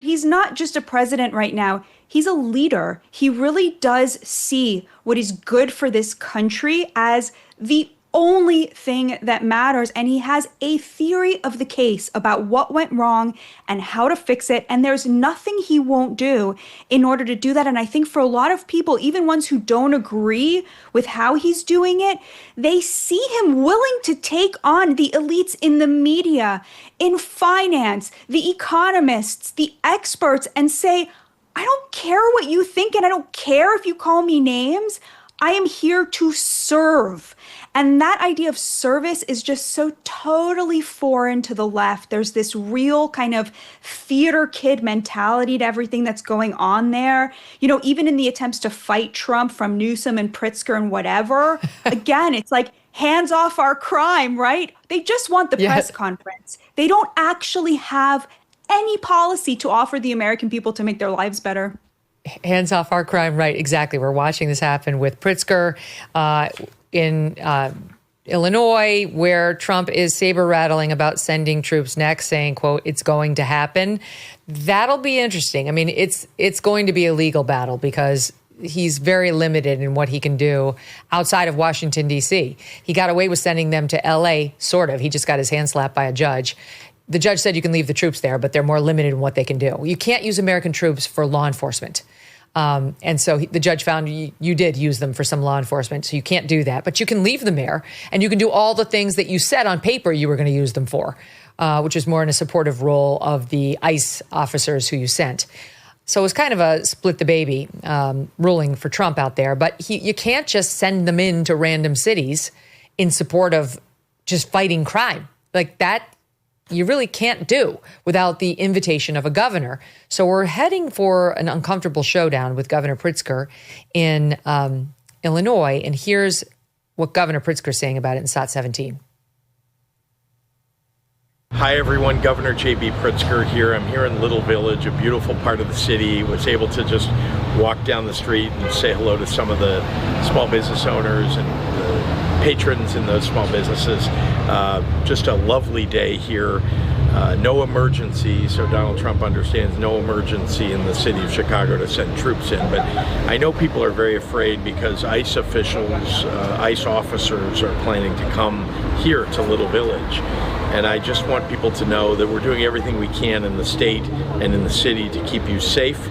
He's not just a president right now, he's a leader. He really does see what is good for this country as the only thing that matters. And he has a theory of the case about what went wrong and how to fix it. And there's nothing he won't do in order to do that. And I think for a lot of people, even ones who don't agree with how he's doing it, they see him willing to take on the elites in the media, in finance, the economists, the experts, and say, I don't care what you think, and I don't care if you call me names. I am here to serve. And that idea of service is just so totally foreign to the left. There's this real kind of theater kid mentality to everything that's going on there. You know, even in the attempts to fight Trump from Newsom and Pritzker and whatever, again, it's like hands off our crime, right? They just want the press conference. They don't actually have any policy to offer the American people to make their lives better. Hands off our crime, right? Exactly. We're watching this happen with Pritzker in Illinois, where Trump is saber rattling about sending troops next, saying, quote, it's going to happen. That'll be interesting. I mean, it's going to be a legal battle because he's very limited in what he can do outside of Washington, D.C. He got away with sending them to L.A., sort of. He just got his hand slapped by a judge. The judge said you can leave the troops there, but they're more limited in what they can do. You can't use American troops for law enforcement. And so the judge found you did use them for some law enforcement, so you can't do that. But you can leave them there, and you can do all the things that you said on paper you were going to use them for, which is more in a supportive role of the ICE officers who you sent. So it was kind of a split the baby ruling for Trump out there. But you can't just send them into random cities in support of just fighting crime. Like that, you really can't do without the invitation of a governor. So we're heading for an uncomfortable showdown with Governor Pritzker in Illinois. And here's what Governor Pritzker is saying about it in SOT 17. Hi, everyone. Governor J.B. Pritzker here. I'm here in Little Village, a beautiful part of the city. Was able to just walk down the street and say hello to some of the small business owners and the patrons in those small businesses. Just a lovely day here. No emergency, so Donald Trump understands no emergency in the city of Chicago to send troops in. But I know people are very afraid because ICE officials, ICE officers are planning to come here to Little Village. And I just want people to know that we're doing everything we can in the state and in the city to keep you safe.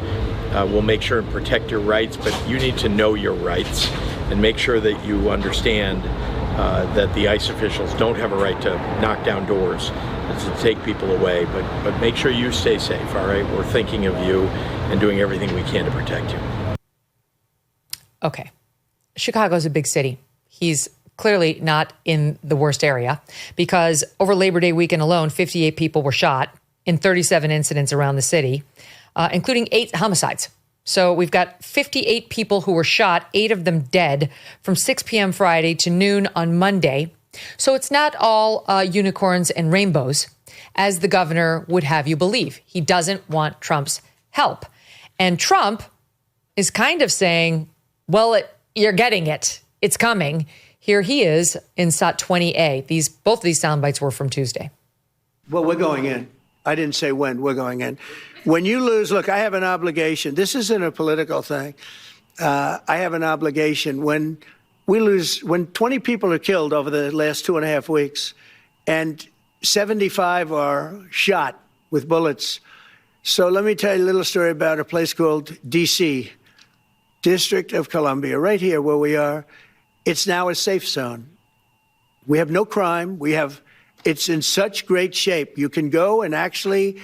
We'll make sure and protect your rights, but you need to know your rights and make sure that you understand that the ICE officials don't have a right to knock down doors and to take people away, but make sure you stay safe, all right? We're thinking of you and doing everything we can to protect you. Okay. Chicago's a big city. He's clearly not in the worst area because over Labor Day weekend alone, 58 people were shot in 37 incidents around the city, including 8 homicides. So we've got 58 people who were shot, 8 of them dead, from 6 p.m. Friday to noon on Monday. So it's not all unicorns and rainbows, as the governor would have you believe. He doesn't want Trump's help. And Trump is kind of saying, well, you're getting it. It's coming. Here he is in SOT 20A. Both of these sound bites were from Tuesday. Well, we're going in. I didn't say when. We're going in. When you lose, look, I have an obligation. This isn't a political thing. I have an obligation. When we lose, when 20 people are killed over the last 2.5 weeks and 75 are shot with bullets. So let me tell you a little story about a place called D.C., District of Columbia, right here where we are. It's now a safe zone. We have no crime. It's in such great shape. You can go and actually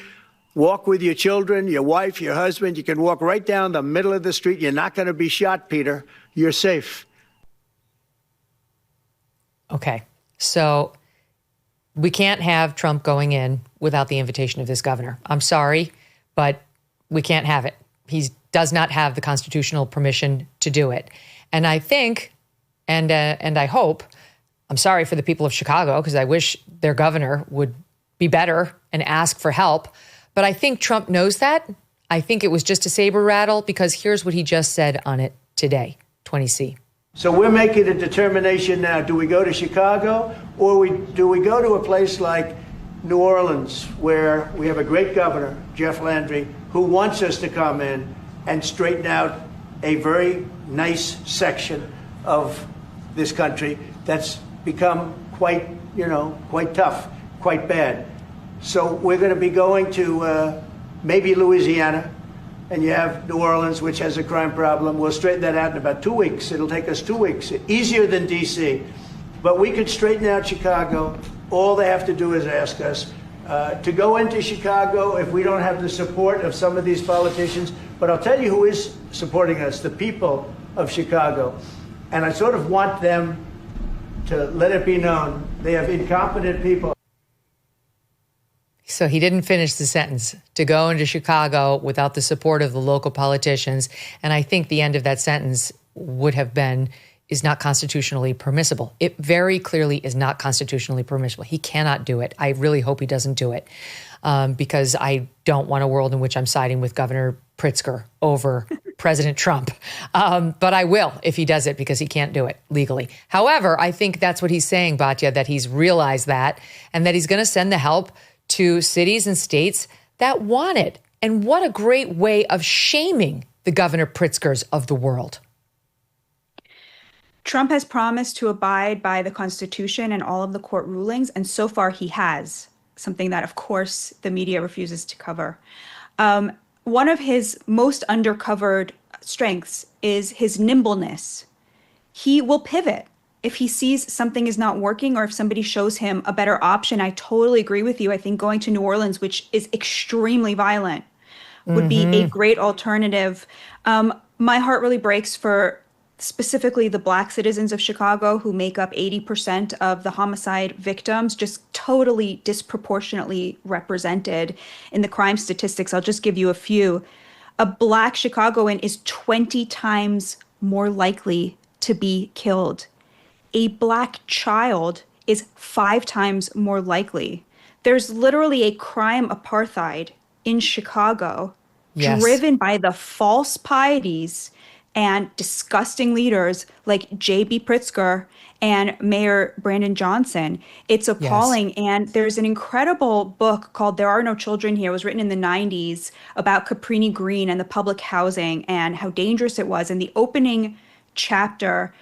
walk with your children, your wife, your husband. You can walk right down the middle of the street. You're not going to be shot, Peter. You're safe. Okay. So we can't have Trump going in without the invitation of this governor. I'm sorry, but we can't have it. He does not have the constitutional permission to do it. And I think, and I hope, I'm sorry for the people of Chicago because I wish their governor would be better and ask for help. But I think Trump knows that. I think it was just a saber rattle because here's what he just said on it today, 20C. So we're making a determination now. Do we go to Chicago or do we go to a place like New Orleans where we have a great governor, Jeff Landry, who wants us to come in and straighten out a very nice section of this country that's become quite tough, quite bad. So we're going to be going to maybe Louisiana, and you have New Orleans, which has a crime problem. We'll straighten that out in about 2 weeks. It'll take us 2 weeks, easier than D.C. But we could straighten out Chicago. All they have to do is ask us to go into Chicago if we don't have the support of some of these politicians. But I'll tell you who is supporting us, the people of Chicago. And I sort of want them to let it be known they have incompetent people. So he didn't finish the sentence, to go into Chicago without the support of the local politicians. And I think the end of that sentence would have been, is not constitutionally permissible. It very clearly is not constitutionally permissible. He cannot do it. I really hope he doesn't do it, because I don't want a world in which I'm siding with Governor Pritzker over President Trump. But I will if he does it, because he can't do it legally. However, I think that's what he's saying, Batya, that he's realized that, and that he's going to send the help to cities and states that want it. And what a great way of shaming the Governor Pritzkers of the world. Trump has promised to abide by the Constitution and all of the court rulings, and so far he has, something that, of course, the media refuses to cover. One of his most undercovered strengths is his nimbleness. He will pivot. If he sees something is not working, or if somebody shows him a better option, I totally agree with you. I think going to New Orleans, which is extremely violent, would be a great alternative. My heart really breaks for specifically the Black citizens of Chicago, who make up 80% of the homicide victims, just totally disproportionately represented in the crime statistics. I'll just give you a few. A Black Chicagoan is 20 times more likely to be killed. A Black child is 5 times more likely. There's literally a crime apartheid in Chicago, yes, driven by the false pieties and disgusting leaders like J.B. Pritzker and Mayor Brandon Johnson. It's appalling. Yes. And there's an incredible book called There Are No Children Here. It was written in the 90s about Cabrini Green and the public housing and how dangerous it was. In the opening chapter,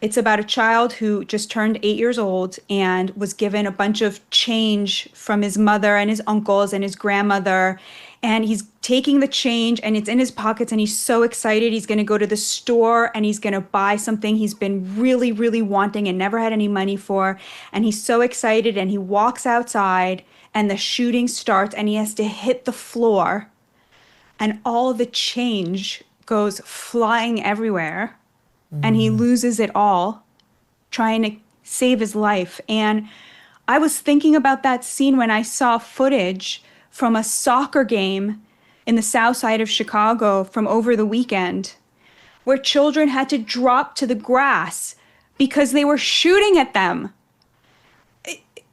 it's about a child who just turned 8 years old and was given a bunch of change from his mother and his uncles and his grandmother. And he's taking the change and it's in his pockets and he's so excited. He's going to go to the store and he's going to buy something he's been really, really wanting and never had any money for. And he's so excited and he walks outside and the shooting starts and he has to hit the floor and all the change goes flying everywhere. And he loses it all trying to save his life. And I was thinking about that scene when I saw footage from a soccer game in the south side of Chicago from over the weekend, where children had to drop to the grass because they were shooting at them.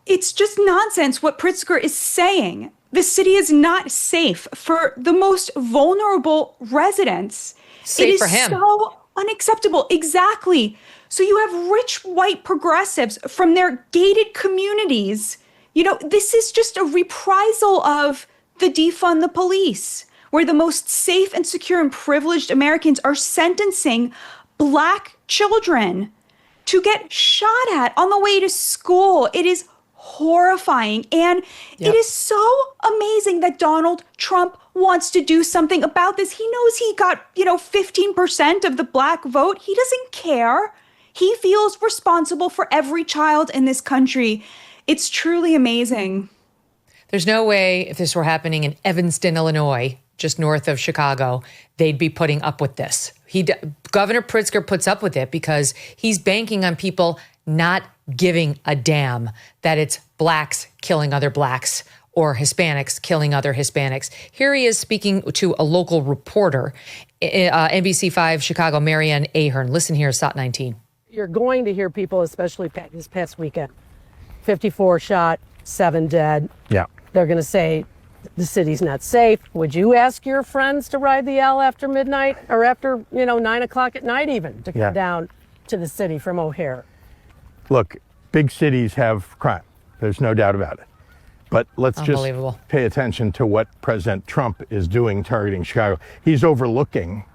It's just nonsense what Pritzker is saying. The city is not safe for the most vulnerable residents. Safe for him. So unacceptable. Exactly. So you have rich white progressives from their gated communities. You know, this is just a reprisal of the defund the police, where the most safe and secure and privileged Americans are sentencing Black children to get shot at on the way to school. It is horrifying. And it is so amazing that Donald Trump wants to do something about this. He knows he got, 15% of the Black vote. He doesn't care. He feels responsible for every child in this country. It's truly amazing. There's no way, if this were happening in Evanston, Illinois, just north of Chicago, they'd be putting up with this. Governor Pritzker puts up with it because he's banking on people not giving a damn that it's Blacks killing other Blacks or Hispanics killing other Hispanics. Here he is speaking to a local reporter, NBC5 Chicago, Marianne Ahern. Listen here, SOT 19. You're going to hear people, especially this past weekend, 54 shot, 7 dead. Yeah. They're going to say the city's not safe. Would you ask your friends to ride the L after midnight or after, 9 o'clock at night even to come down to the city from O'Hare? Look, big cities have crime. There's no doubt about it. But let's just pay attention to what President Trump is doing targeting Chicago. He's overlooking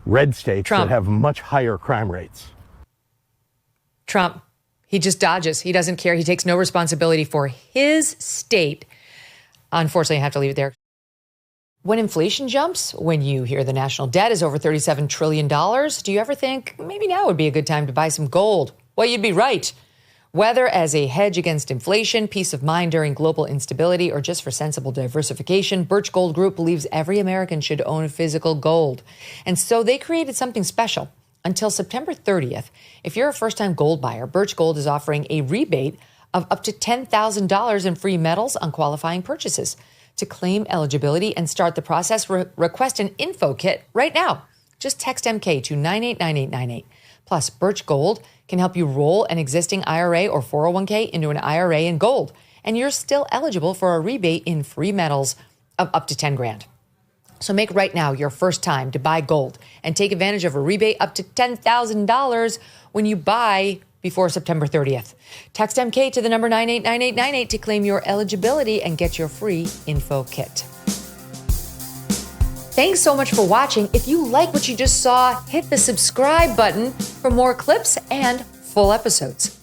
red states that have much higher crime rates. Trump, he just dodges. He doesn't care. He takes no responsibility for his state. Unfortunately, I have to leave it there. When inflation jumps, when you hear the national debt is over $37 trillion, do you ever think maybe now would be a good time to buy some gold? Well, you'd be right. Whether as a hedge against inflation, peace of mind during global instability, or just for sensible diversification, Birch Gold Group believes every American should own physical gold. And so they created something special. Until September 30th, if you're a first-time gold buyer, Birch Gold is offering a rebate of up to $10,000 in free metals on qualifying purchases. To claim eligibility and start the process, request an info kit right now. Just text MK to 989898. Plus, Birch Gold can help you roll an existing IRA or 401k into an IRA in gold, and you're still eligible for a rebate in free metals of up to 10 grand. So make right now your first time to buy gold and take advantage of a rebate up to $10,000 when you buy before September 30th. Text MK to the number 989898 to claim your eligibility and get your free info kit. Thanks so much for watching. If you like what you just saw, hit the subscribe button for more clips and full episodes.